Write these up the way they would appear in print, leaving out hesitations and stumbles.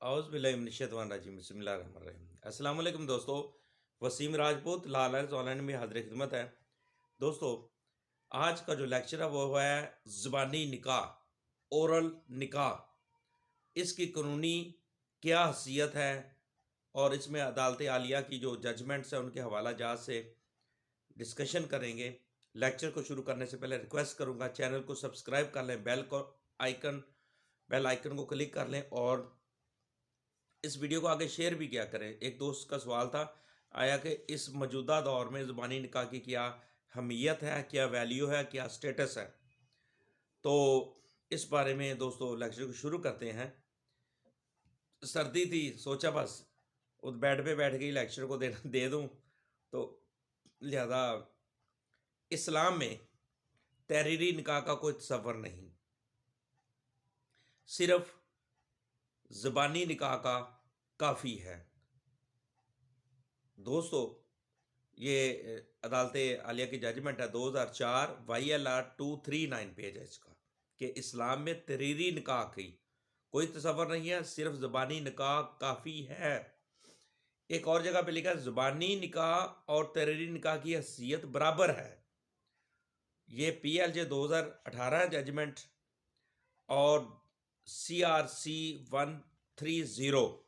औज़ुबिल्लाहिमिनश्शैतानिर्रजीम बिस्मिल्लाहिर्रहमानिर्रहीम। अस्सलाम वालेकुम दोस्तों, वसीम राजपूत लाल ऑनलाइन में हाजिर खिदमत है। दोस्तों, आज का जो लेक्चर है वो है ज़ुबानी निकाह, ओरल निकाह। इसकी कानूनी क्या हैसियत है और इसमें अदालत आलिया की जो जजमेंट्स हैं उनके हवाला जात से डिस्कशन करेंगे। लेक्चर को शुरू करने से पहले रिक्वेस्ट करूंगा, चैनल को सब्सक्राइब कर लें, बेल आइकन को क्लिक कर लें और इस वीडियो को आगे शेयर भी किया करें। एक दोस्त का सवाल था आया कि इस मौजूदा दौर में ज़ुबानी निकाह की क्या अहमियत है, क्या वैल्यू है, क्या स्टेटस है। तो इस बारे में दोस्तों लेक्चर को शुरू करते हैं। सर्दी थी, सोचा बस उस बेड पे बैठ के ही लेक्चर को दे दूं, तो लिहाजा इस्लाम में तहरीरी निकाह का कोई तसव्वुर नहीं, सिर्फ ज़ुबानी निकाह का काफ़ी है। दोस्तों, ये अदालत आलिया की जजमेंट है 2004 YLR 239 पेज है इसका, कि इस्लाम में तहरीरी निकाह की कोई तसव्वुर नहीं है, सिर्फ ज़ुबानी निकाह काफ़ी है। एक और जगह पे लिखा है ज़ुबानी निकाह और तहरीरी निकाह की हैसियत बराबर है। ये PLJ 2018 जजमेंट और CRC 130,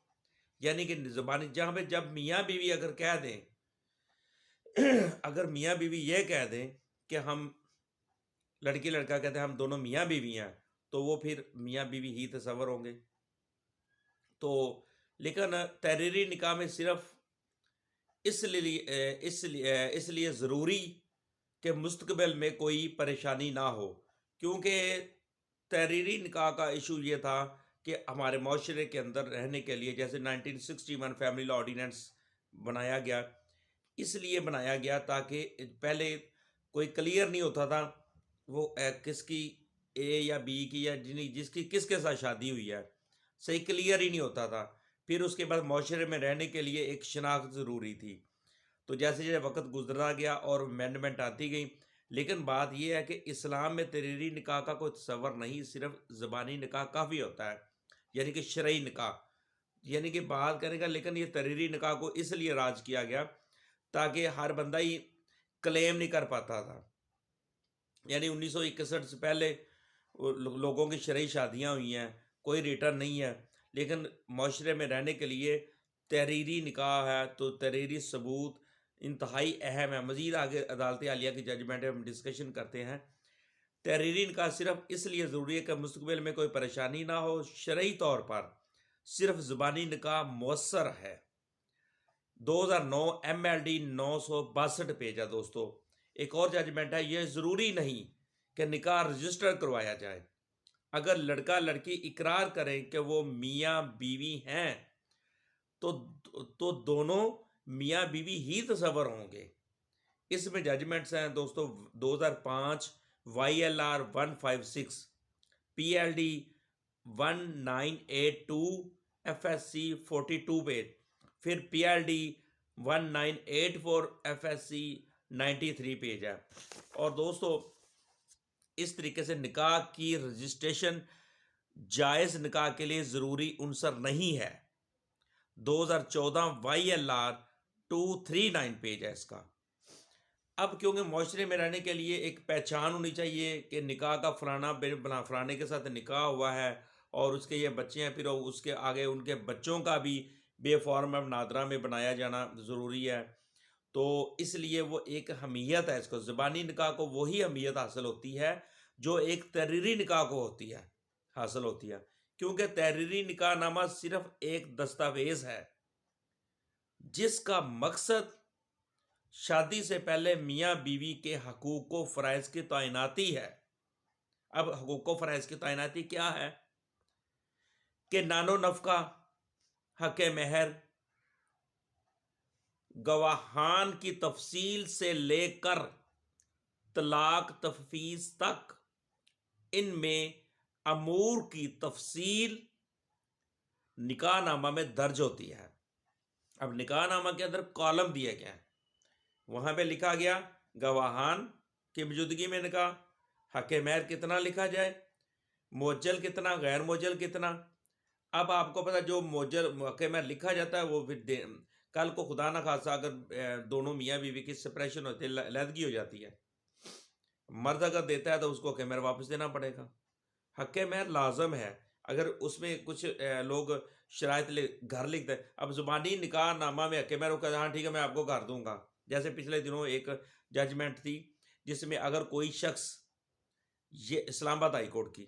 यानी कि ज़ुबानी जहाँ पे जब मियाँ बीवी अगर कह दें अगर मियाँ बीवी ये कह दें कि हम लड़की लड़का कहते हैं हम दोनों मियाँ बीवी हैं, तो वो फिर मियाँ बीवी ही तस्वर होंगे। तो लेकिन तहरीरी निकाह में सिर्फ इसलिए ज़रूरी कि मुस्तकबिल में कोई परेशानी ना हो, क्योंकि तहरीरी निकाह का इशू ये था कि हमारे माशरे के अंदर रहने के लिए, जैसे 1961 फैमिली लॉ ऑर्डिनेंस बनाया गया, इसलिए बनाया गया ताकि पहले कोई क्लियर नहीं होता था वो किसकी A या B की या जिसकी किसके साथ शादी हुई है, सही क्लियर ही नहीं होता था। फिर उसके बाद माशरे में रहने के लिए एक शनाख्त ज़रूरी थी। तो जैसे जैसे वक्त गुजरता गया और अमेंडमेंट आती गई, लेकिन बात यह है कि इस्लाम में तहरीरी निकाह का कोई तसव्वुर नहीं, सिर्फ ज़ुबानी निकाह काफ़ी होता है, यानी कि शरई निकाह, यानी कि बात करेगा। लेकिन ये तहरीरी निकाह को इसलिए राज किया गया ताकि हर बंदा ही क्लेम नहीं कर पाता था। यानी 1961 से पहले लोगों की शरई शादियाँ हुई हैं, कोई रिटर्न नहीं है, लेकिन माशरे में रहने के लिए तहरीरी निकाह है, तो तहरीरी सबूत इंतहाई अहम है। मज़ीद आगे अदालत आलिया की जजमेंट में हम डिस्कशन करते हैं। तहरीरी निकाह सिर्फ इसलिए ज़रूरी है कि मुस्तकबिल में कोई परेशानी ना हो। शरई तौर पर सिर्फ ज़ुबानी निकाह मौसर है। 2009 MLD 962 पेज है दोस्तों। एक और जजमेंट है, यह ज़रूरी नहीं कि निकाह रजिस्टर करवाया जाए। अगर लड़का लड़की इकरार करें कि वो मियाँ बीवी हैं, तो दोनों मियाँ बीवी ही तस्वर होंगे। इसमें जजमेंट्स हैं दोस्तों 2005 YLR 156, PLD 1982, FSC 42 पेज, फिर PLD 1984, FSC 93 पेज है। और दोस्तों, इस तरीके से निकाह की रजिस्ट्रेशन जायज़ निकाह के लिए ज़रूरी उनसर नहीं है। 2014 YLR 239 पेज है इसका। अब क्योंकि माशरे में रहने के लिए एक पहचान होनी चाहिए कि निकाह का फलाने के साथ निकाह हुआ है और उसके ये बच्चे हैं, फिर उसके आगे उनके बच्चों का भी बेफॉर्म नादरा में बनाया जाना ज़रूरी है। तो इसलिए वो एक अहमियत है, इसको ज़ुबानी निकाह को वही अहमियत हासिल होती है जो एक तहरीरी निकाह को हासिल होती है, क्योंकि तहरीरी निकाहनामा सिर्फ एक दस्तावेज़ है जिसका मकसद शादी से पहले मियाँ बीवी के हकूक़ व फ़राइज़ की तैनाती है। अब हकूक़ व फ़राइज़ की तैनाती क्या है कि नानो नफ़का, हक़ महर, गवाहान की तफसील से लेकर तलाक तफवीज़ तक, इनमें अमूर की तफसील निकाहनामा में दर्ज होती है। अब निकाहनामा के अंदर कॉलम दिए गए हैं, वहाँ पे लिखा गया गवाहान की मौजूदगी में निकाह, हक़ महर कितना लिखा जाए, मुअज्जल कितना, गैर मुअज्जल कितना, अब आपको पता है जो मोजर वाक़ई में लिखा जाता है वो फिर कल को खुदा ना खासा अगर दोनों मियाँ बीवी की सेपरेशन होती है, अलहदगी हो जाती है, मर्द अगर देता है तो उसको हक़ महर वापस देना पड़ेगा। हक़ महर लाज़िम है। अगर उसमें कुछ लोग शराइत घर लिखते हैं, अब ज़ुबानी निकाह नामा में हक़ महर वो कहते हैं हाँ ठीक है मैं आपको घर दूँगा। जैसे पिछले दिनों एक जजमेंट थी जिसमें अगर कोई शख्स, ये इस्लामाबाद हाई कोर्ट की,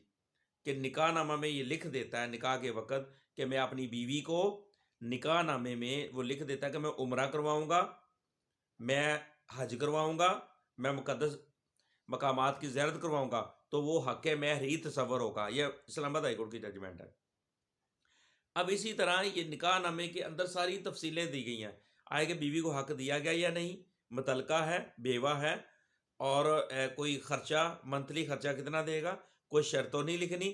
कि निकाहनामा में ये लिख देता है निकाह के वक़्त कि मैं अपनी बीवी को निकाहनामे में वो लिख देता है कि मैं उम्रा करवाऊँगा, मैं हज करवाऊँगा, मैं मुक़द्दस मकामात की ज़ियारत करवाऊँगा, तो वो हक़ महर ही तसव्वुर होगा। ये इस्लामाबाद हाई कोर्ट की जजमेंट है। अब इसी तरह ये निकाहनामे के अंदर सारी तफ़सीलें दी गई हैं। आगे बीवी को हक़ दिया गया या नहीं, मुतल्लका है, बेवा है और कोई खर्चा, मंथली खर्चा कितना देगा, कोई शर्त तो नहीं लिखनी।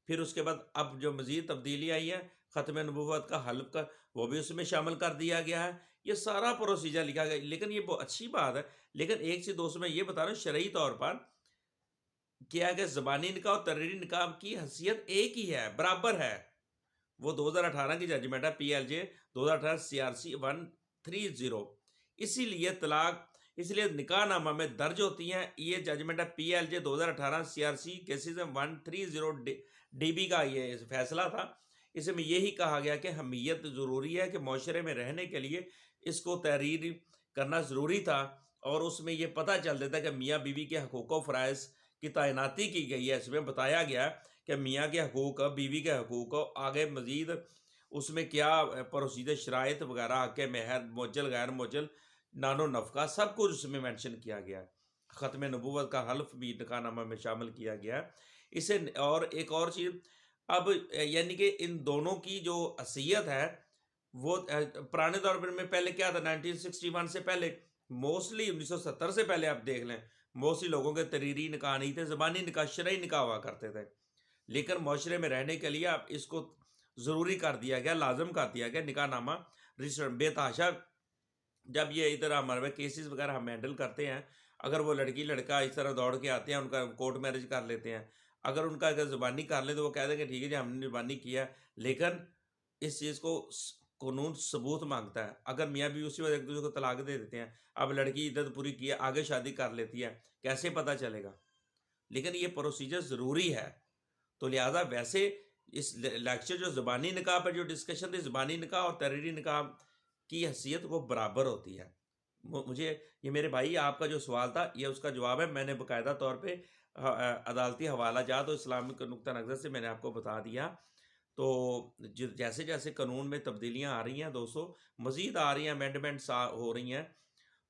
फिर उसके बाद अब जो मज़ीद तब्दीली आई है, ख़त्म नबुव्वत का हल्फ़ का, वो भी उसमें शामिल कर दिया गया है। ये सारा प्रोसीजर लिखा गया, लेकिन ये बहुत अच्छी बात है। लेकिन एक चीज़ दोस्तों मैं ये बता रहा हूँ शरई तौर पर, क्या है कि ज़बानी निकाह और तहरीरी निकाह की हैसियत एक ही है, बराबर है। वो 2018 की जजमेंट है, पीएलजे 2018 सीआरसी 130। इसीलिए तलाक, इसलिए निकाहनामा में दर्ज होती हैं। ये जजमेंट है पीएलजे 2018 सीआरसी केसेस 130 डीबी का ये फैसला था। इसमें यही कहा गया कि हमीयत ज़रूरी है, कि माशरे में रहने के लिए इसको तहरीर करना ज़रूरी था। और उसमें ये पता चल देता है कि मियाँ बीवी के हकूक़ व फ़राइज़ की तैनाती की गई है। इसमें बताया गया कि मियाँ के हकूक़, बीवी के हकूक़, आगे मज़ीद उसमें क्या प्रोसीजर, शराइत वगैरह, हक़ महर, मुअज्जल, गैर मुअज्जल, नानो नफ़क़ा, सब कुछ उसमें मेंशन किया गया है। ख़त्म नबुव्वत का हल्फ़ भी निकाहनामा में शामिल किया गया है। इसे और एक और चीज़, अब यानी कि इन दोनों की जो हैसियत है वो पुराने दौर में पहले क्या था, 1961 से पहले, मोस्टली 1970 से पहले आप देख लें, मोस्टली लोगों के तहरीरी निकाह नहीं थे, ज़बानी निकाह, शरई निकाह हुआ करते थे। लेकिन माशरे में रहने के लिए अब इसको ज़रूरी कर दिया गया, लाज़िम कर दिया गया निकाहनामा रजिस्टर। बेतहाशा जब ये इधर हमारे केसेस वगैरह हम हैंडल करते हैं, अगर वो लड़की लड़का इस तरह दौड़ के आते हैं, उनका कोर्ट मैरिज कर लेते हैं, अगर उनका अगर ज़ुबानी कर ले तो वो कह देंगे ठीक है जी हमने ज़ुबानी किया, लेकिन इस चीज़ को कानून सबूत मांगता है। अगर मियाँ बीवी उसी वक्त एक दूसरे को तलाक दे देते हैं, अब लड़की इद्दत पूरी की है, आगे शादी कर लेती है, कैसे पता चलेगा? लेकिन ये प्रोसीजर ज़रूरी है। तो लिहाजा वैसे इस लेक्चर जो ज़बानी निकाह पर जो डिस्कशन थी, ज़बानी निकाह और तहरीरी निकाह की हैसियत वो बराबर होती है। मुझे ये मेरे भाई आपका जो सवाल था ये उसका जवाब है। मैंने बाकायदा तौर पे अदालती हवाला जात और इस्लामिक नुक्ता नज़र से मैंने आपको बता दिया। तो जैसे जैसे कानून में तब्दीलियाँ आ रही हैं दोस्तों, मज़ीद आ रही हैं, अमेंडमेंट्स हो रही हैं,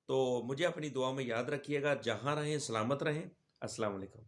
तो मुझे अपनी दुआ में याद रखिएगा। जहाँ रहें सलामत रहें। अस्सलाम वालेकुम।